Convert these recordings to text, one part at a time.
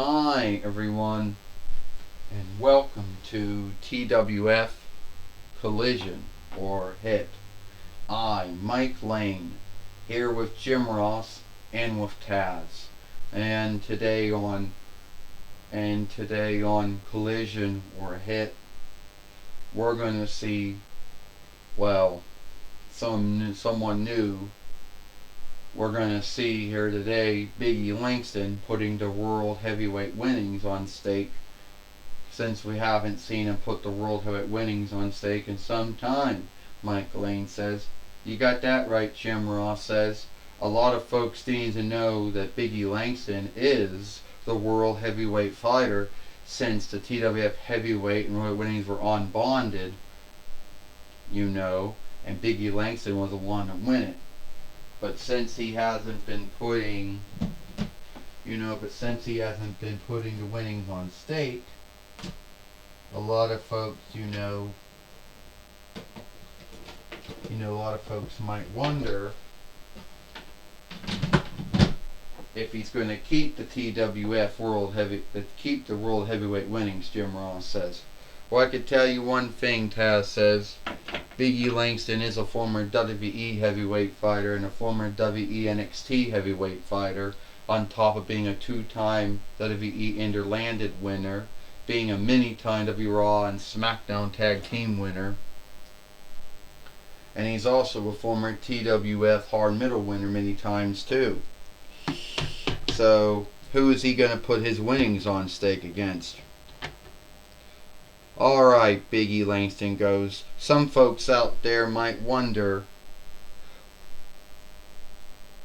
Hi everyone, and welcome to TWF Collision or Hit. Mike Lane, here with Jim Ross and with Taz. And today on Collision or Hit, we're going to see, well, someone new. We're going to see here today Biggie Langston putting the world heavyweight winnings on stake, since we haven't seen him put the world heavyweight winnings on stake in some time, Mike Lane says. You got that right, Jim Ross says. A lot of folks need to know that Biggie Langston is the world heavyweight fighter, since the TWF heavyweight and world winnings were unbonded, and Biggie Langston was the one to win it. But since he hasn't been putting the winnings on stake, a lot of folks, a lot of folks might wonder if he's going to keep the TWF keep the world heavyweight winnings. Jim Ross says. Well, I could tell you one thing. Taz says. Biggie Langston is a former WWE heavyweight fighter and a former WWE NXT heavyweight fighter, on top of being a two-time WWE Interlanded winner, being a many-time WWE Raw and SmackDown Tag Team winner, and he's also a former TWF Hard Middle winner many times too. So, who is he going to put his winnings on stake against? Alright, Biggie Langston goes. Some folks out there might wonder,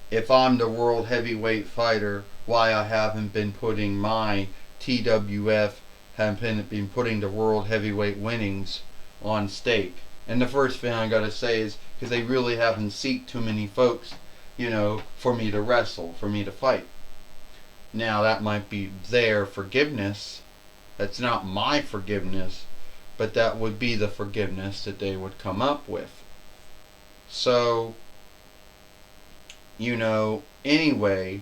if I'm the world heavyweight fighter, why I haven't been putting my TWF, haven't been putting the world heavyweight winnings on stake. And the first thing I gotta say is, because they really haven't seeked too many folks, for me to wrestle, for me to fight. Now, that might be their forgiveness. That's not my forgiveness, but that would be the forgiveness that they would come up with. So, anyway,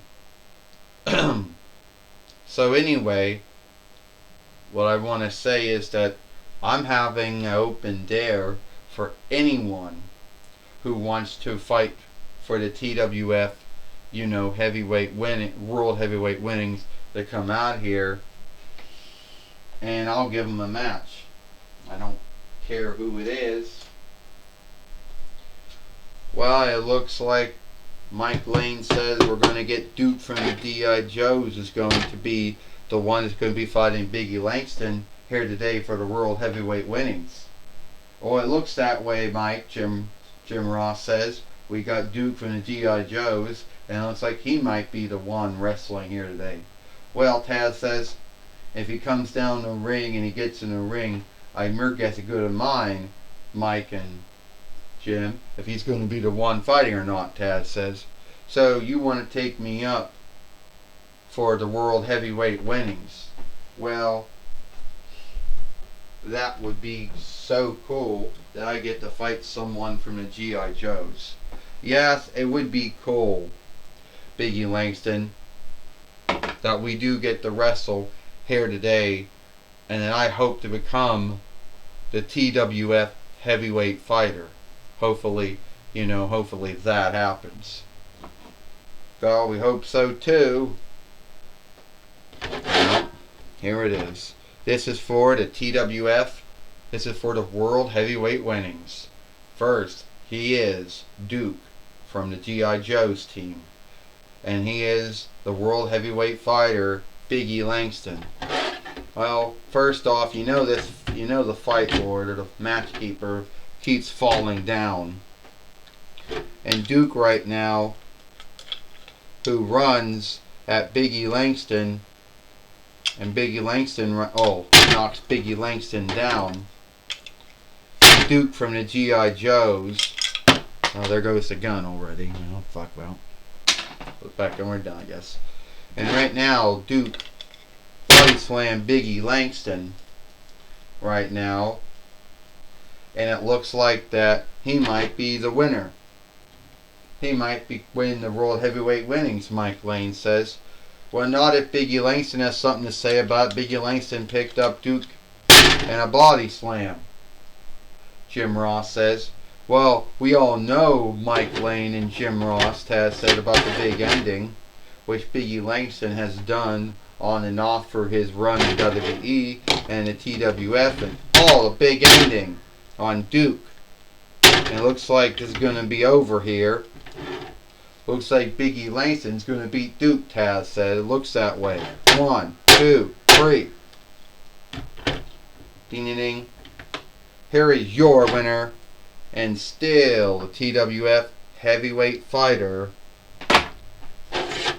what I want to say is that I'm having an open dare for anyone who wants to fight for the TWF, world heavyweight winnings, to come out here, and I'll give them a match. I don't care who it is. Well, it looks like Mike Lane says we're going to get Duke from the D.I. Joes is going to be the one that's going to be fighting Biggie Langston here today for the world heavyweight winnings. Oh, it looks that way, Mike. Jim Ross says. We got Duke from the G.I. Joes, and it looks like he might be the one wrestling here today. Well, Taz says, if he comes down the ring and he gets in the ring, Merc gets a good of mine, Mike and Jim, if he's going to be the one fighting or not, Taz says. So, you want to take me up for the world heavyweight winnings? Well, that would be so cool that I get to fight someone from the G.I. Joes. Yes, it would be cool, Biggie Langston, that we do get to wrestle here today, and that I hope to become the TWF heavyweight fighter. Hopefully that happens. Well, we hope so too. Well, here it is. This is for the TWF. This is for the world heavyweight winnings. First, he is Duke from the G.I. Joe's team. And he is the world heavyweight fighter, Biggie Langston. Well, first off, the fight lord, or the match keeper, keeps falling down. And Duke right now, who runs at Biggie Langston, and Biggie Langston knocks Biggie Langston down. Duke from the G.I. Joes. Oh, there goes the gun already. Fuck, well. Put it back and we're done, I guess. And right now, Duke body slammed Biggie Langston right now. And it looks like that he might be the winner. He might be winning the world heavyweight winnings, Mike Lane says. Well, not if Biggie Langston has something to say about it. Biggie Langston picked up Duke in a body slam. Jim Ross says. Well, we all know Mike Lane and Jim Ross has said about the big ending, which Biggie Langston has done on and off for his run in WWE and the TWF, and all a big ending on Duke. And it looks like this is going to be over here. Looks like Biggie Langston's going to beat Duke, Taz said. It looks that way. 1, 2, 3. Ding ding ding. Here is your winner, and still the TWF heavyweight fighter,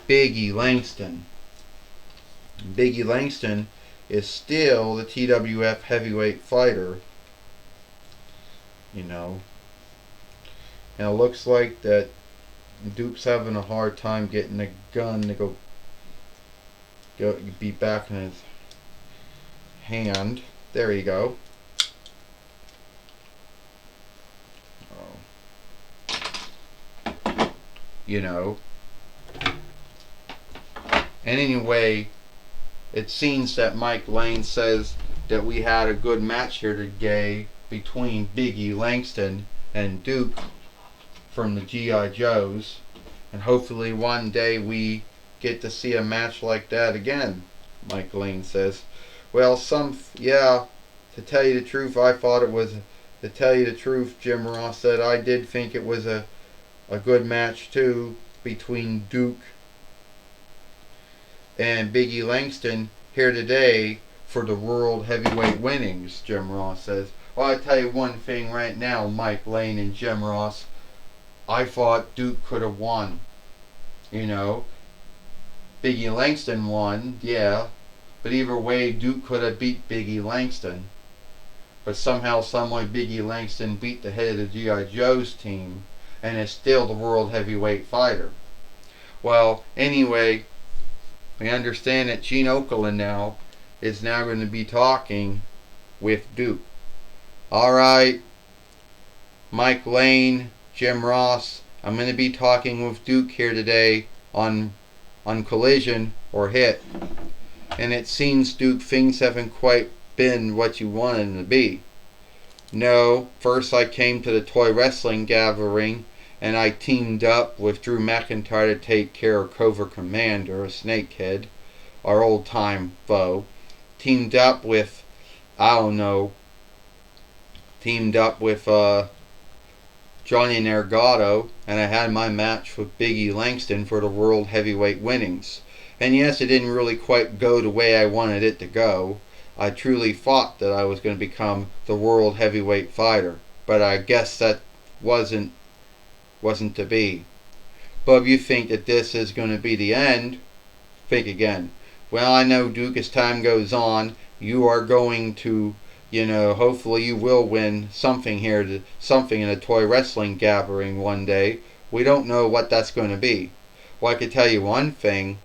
Biggie Langston. Biggie Langston is still the TWF heavyweight fighter. You know. And it looks like that Duke's having a hard time getting a gun to go be back in his hand. There you go. You know. And anyway, it seems that Mike Lane says that we had a good match here today between Biggie Langston and Duke from the G.I. Joes, and hopefully one day we get to see a match like that again, Mike Lane says. Well, to tell you the truth, to tell you the truth, Jim Ross said, I did think it was a good match too between Duke and Biggie Langston here today for the World Heavyweight winnings, Jim Ross says. Well, I tell you one thing right now, Mike Lane and Jim Ross, I thought Duke could have won. You know, Biggie Langston won, yeah, but either way, Duke could have beat Biggie Langston. But somehow, someway, Biggie Langston beat the head of the G.I. Joe's team and is still the World Heavyweight fighter. Well, anyway, we understand that Gene Okerlund now is going to be talking with Duke. Alright, Mike Lane, Jim Ross, I'm going to be talking with Duke here today on Collision or Hit. And it seems, Duke, things haven't quite been what you wanted them to be. No, first I came to the toy wrestling gathering and I teamed up with Drew McIntyre to take care of Cobra Commander, Snakehead, our old time foe. Teamed up with Johnny Nergato, and I had my match with Biggie Langston for the World Heavyweight winnings. And yes, it didn't really quite go the way I wanted it to go. I truly thought that I was going to become the World Heavyweight fighter, but I guess that wasn't to be. But if you think that this is going to be the end, think again. Well, I know, Duke, as time goes on, you are going to, hopefully you will win something something in a toy wrestling gathering one day. We don't know what that's going to be. Well, I could tell you one thing.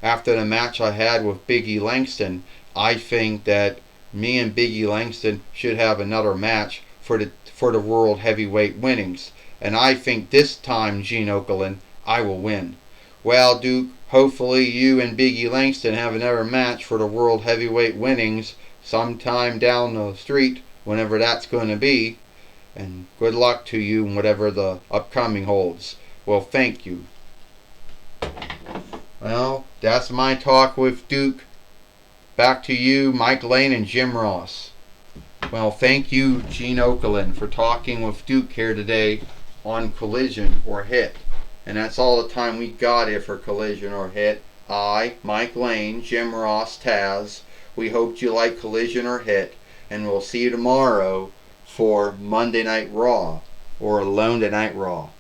After the match I had with Biggie Langston, I think that me and Biggie Langston should have another match for the World Heavyweight winnings. And I think this time, Gene Okerlund, I will win. Well, Duke, hopefully you and Biggie Langston have another match for the World Heavyweight winnings sometime down the street, whenever that's going to be. And good luck to you in whatever the upcoming holds. Well, thank you. Well, that's my talk with Duke. Back to you, Mike Lane and Jim Ross. Well, thank you, Gene Okerlund, for talking with Duke here today on Collision or Hit. And that's all the time we got here for Collision or Hit. I, Mike Lane, Jim Ross, Taz, we hope you like Collision or Hit, and we'll see you tomorrow for Monday Night Raw, or Alone Tonight Raw.